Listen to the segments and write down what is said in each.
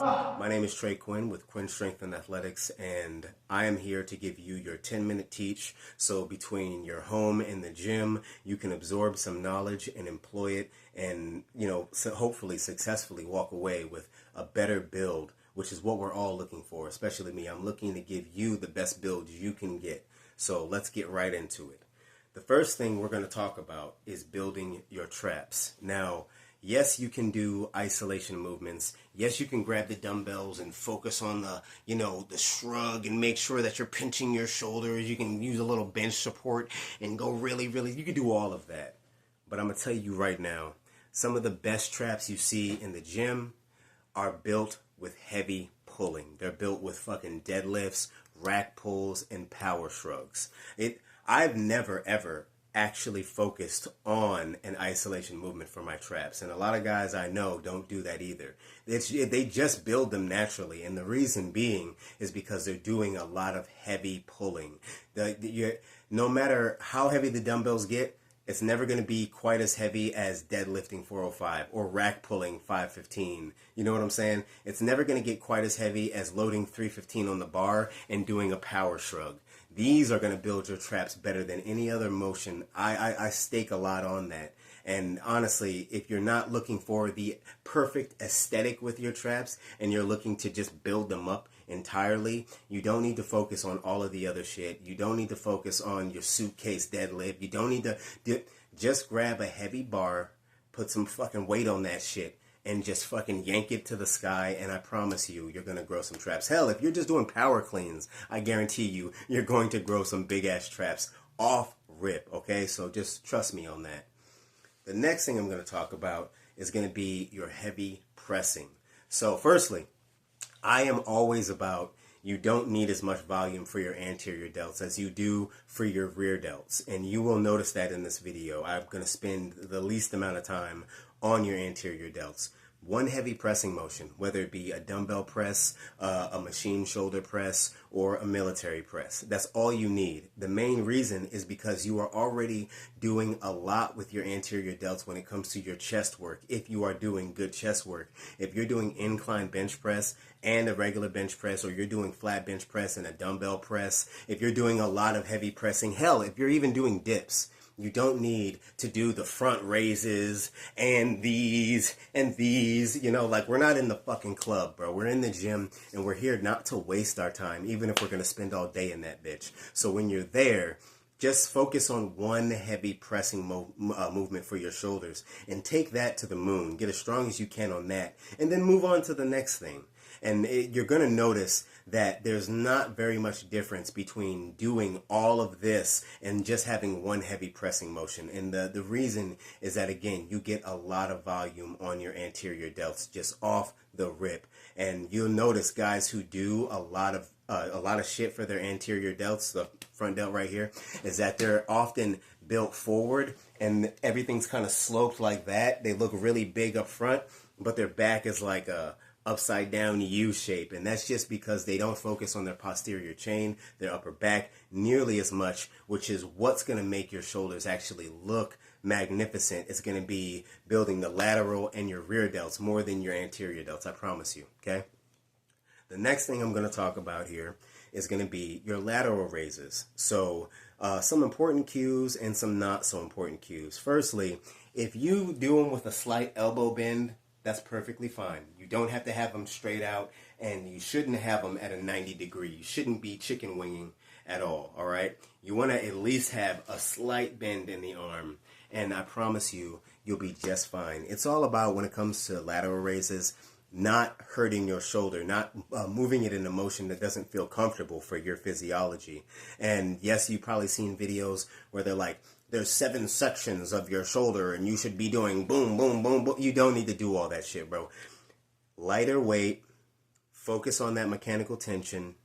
My name is Trey Quinn with Quinn Strength and Athletics, and I am here to give you your 10-minute teach. So between your home and the gym, you can absorb some knowledge and employ it, and so hopefully successfully walk away with a better build, which is what we're all looking for. Especially me, I'm looking to give you the best build you can get. So let's get right into it. The first thing we're going to talk about is building your traps. Now, yes, you can do isolation movements. Yes, you can grab the dumbbells and focus on the shrug and make sure that you're pinching your shoulders. You can use a little bench support and go really, you can do all of that. But I'm going to tell you right now, some of the best traps you see in the gym are built with heavy pulling. They're built with fucking deadlifts, rack pulls, and power shrugs. I've never ever actually focused on an isolation movement for my traps, and a lot of guys I know don't do that either. They just build them naturally, and the reason being is because they're doing a lot of heavy pulling. No matter how heavy the dumbbells get, it's never going to be quite as heavy as deadlifting 405 or rack pulling 515. You know what I'm saying? It's never going to get quite as heavy as loading 315 on the bar and doing a power shrug. These are going to build your traps better than any other motion. I stake a lot on that. And honestly, if you're not looking for the perfect aesthetic with your traps and you're looking to just build them up entirely, you don't need to focus on all of the other shit. You don't need to focus on your suitcase deadlift. You don't need to just grab a heavy bar, put some fucking weight on that shit, and just fucking yank it to the sky, and I promise you're going to grow some traps. Hell, if you're just doing power cleans, I guarantee you're going to grow some big-ass traps off rip, okay? So just trust me on that. The next thing I'm going to talk about is going to be your heavy pressing. So firstly, I am always about you don't need as much volume for your anterior delts as you do for your rear delts. And you will notice that in this video. I'm going to spend the least amount of time on your anterior delts. One heavy pressing motion, whether it be a dumbbell press, a machine shoulder press, or a military press. That's all you need. The main reason is because you are already doing a lot with your anterior delts when it comes to your chest work. If you are doing good chest work, if you're doing incline bench press and a regular bench press, or you're doing flat bench press and a dumbbell press, if you're doing a lot of heavy pressing, hell, if you're even doing dips, you don't need to do the front raises and these, like we're not in the fucking club, bro. We're in the gym and we're here not to waste our time, even if we're going to spend all day in that bitch. So when you're there, just focus on one heavy pressing movement for your shoulders and take that to the moon. Get as strong as you can on that and then move on to the next thing. And you're going to notice that there's not very much difference between doing all of this and just having one heavy pressing motion. And the reason is that, again, you get a lot of volume on your anterior delts just off the rip. And you'll notice guys who do a lot of shit for their anterior delts, the front delt right here, is that they're often built forward and everything's kind of sloped like that. They look really big up front, but their back is like a upside down U shape, and that's just because they don't focus on their posterior chain, their upper back nearly as much, which is what's going to make your shoulders actually look magnificent. It's going to be building the lateral and your rear delts more than your anterior delts, I promise you, okay? The next thing I'm going to talk about here is going to be your lateral raises. So some important cues and some not so important cues. Firstly, if you do them with a slight elbow bend, that's perfectly fine. You don't have to have them straight out, and you shouldn't have them at a 90 degree. You shouldn't be chicken winging at all right? You want to at least have a slight bend in the arm, and I promise you'll be just fine. It's all about, when it comes to lateral raises, not hurting your shoulder, not moving it in a motion that doesn't feel comfortable for your physiology. And yes, you've probably seen videos where they're like, there's 7 sections of your shoulder and you should be doing boom, boom, boom, boom. You don't need to do all that shit, bro. Lighter weight, focus on that mechanical tension,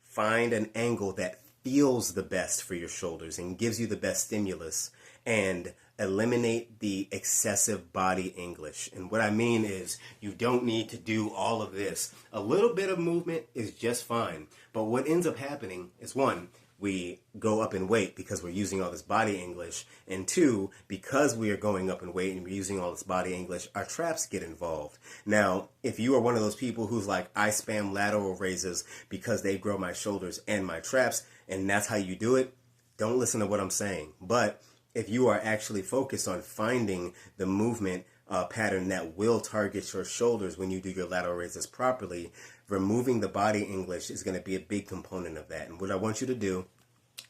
find an angle that feels the best for your shoulders and gives you the best stimulus, and eliminate the excessive body English. And what I mean is, you don't need to do all of this. A little bit of movement is just fine. But what ends up happening is, one, we go up in weight because we're using all this body English. And two, because we are going up in weight and we're using all this body English, our traps get involved. Now, if you are one of those people who's like, I spam lateral raises because they grow my shoulders and my traps, and that's how you do it, don't listen to what I'm saying. But if you are actually focused on finding the movement pattern that will target your shoulders when you do your lateral raises properly, removing the body English is going to be a big component of that. And what I want you to do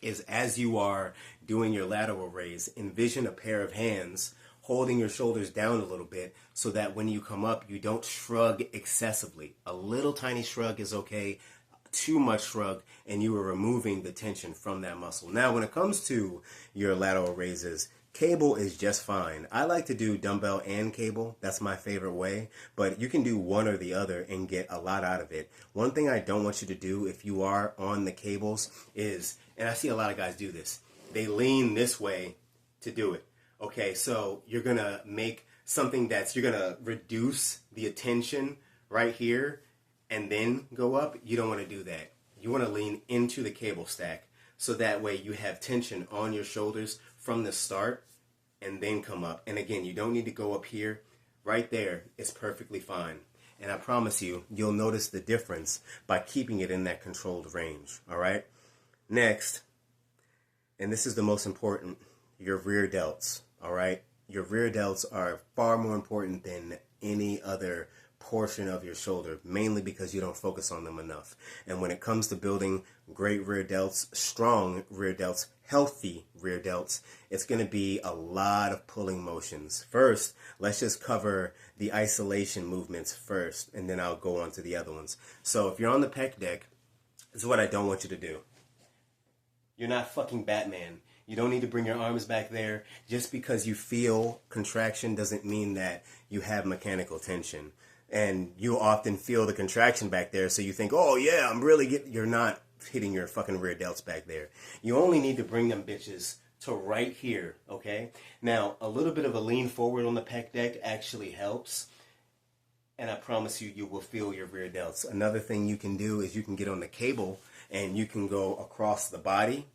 is, as you are doing your lateral raise, envision a pair of hands holding your shoulders down a little bit so that when you come up, you don't shrug excessively. A little tiny shrug is okay. Too much shrug and you are removing the tension from that muscle. Now, when it comes to your lateral raises, cable is just fine. I like to do dumbbell and cable. That's my favorite way. But you can do one or the other and get a lot out of it. One thing I don't want you to do if you are on the cables is, and I see a lot of guys do this, they lean this way to do it. Okay, so you're going to make something you're going to reduce the attention right here and then go up. You don't want to do that. You want to lean into the cable stack so that way you have tension on your shoulders from the start and then come up. And again, you don't need to go up here. Right there is perfectly fine. And I promise you, you'll notice the difference by keeping it in that controlled range. All right. Next, and this is the most important, your rear delts. All right. Your rear delts are far more important than any other portion of your shoulder, mainly because you don't focus on them enough. And when it comes to building great rear delts, strong rear delts, healthy rear delts, it's going to be a lot of pulling motions. First, let's just cover the isolation movements first, and then I'll go on to the other ones. So if you're on the pec deck, this is what I don't want you to do. You're not fucking Batman. You don't need to bring your arms back there. Just because you feel contraction doesn't mean that you have mechanical tension. And you often feel the contraction back there, so you think, oh yeah, I'm really getting, you're not hitting your fucking rear delts back there. You only need to bring them bitches to right here, okay? Now, a little bit of a lean forward on the pec deck actually helps, and I promise you, you will feel your rear delts. Another thing you can do is you can get on the cable, and you can go across the body,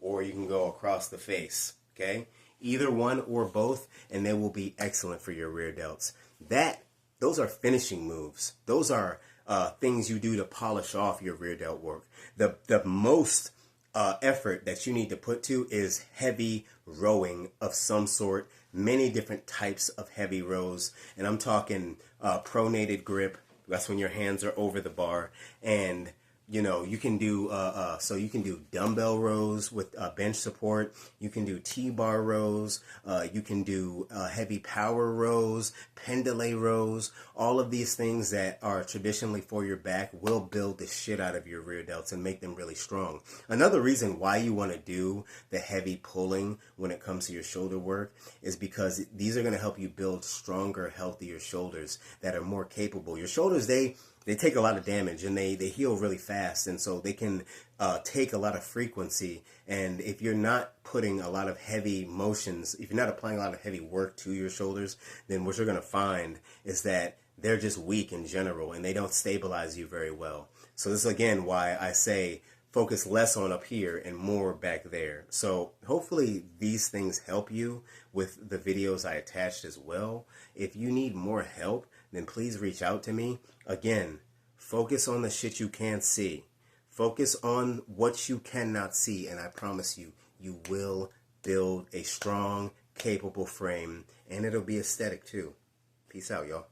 or you can go across the face, okay? Either one or both, and they will be excellent for your rear delts. Those are finishing moves. Those are things you do to polish off your rear delt work. The most effort that you need to put to is heavy rowing of some sort, many different types of heavy rows. And I'm talking pronated grip. That's when your hands are over the bar. And you know, you can do so you can do dumbbell rows with bench support. You can do T-bar rows. You can do heavy power rows, pendulum rows. All of these things that are traditionally for your back will build the shit out of your rear delts and make them really strong. Another reason why you want to do the heavy pulling when it comes to your shoulder work is because these are going to help you build stronger, healthier shoulders that are more capable. Your shoulders, they take a lot of damage and they heal really fast, and so they can take a lot of frequency. And if you're not putting a lot of heavy motions, if you're not applying a lot of heavy work to your shoulders, then what you're going to find is that they're just weak in general and they don't stabilize you very well. So this is again why I say focus less on up here and more back there. So hopefully these things help you with the videos I attached as well. If you need more help, then please reach out to me. Again, focus on the shit you can't see. Focus on what you cannot see, and I promise you, you will build a strong, capable frame, and it'll be aesthetic too. Peace out, y'all.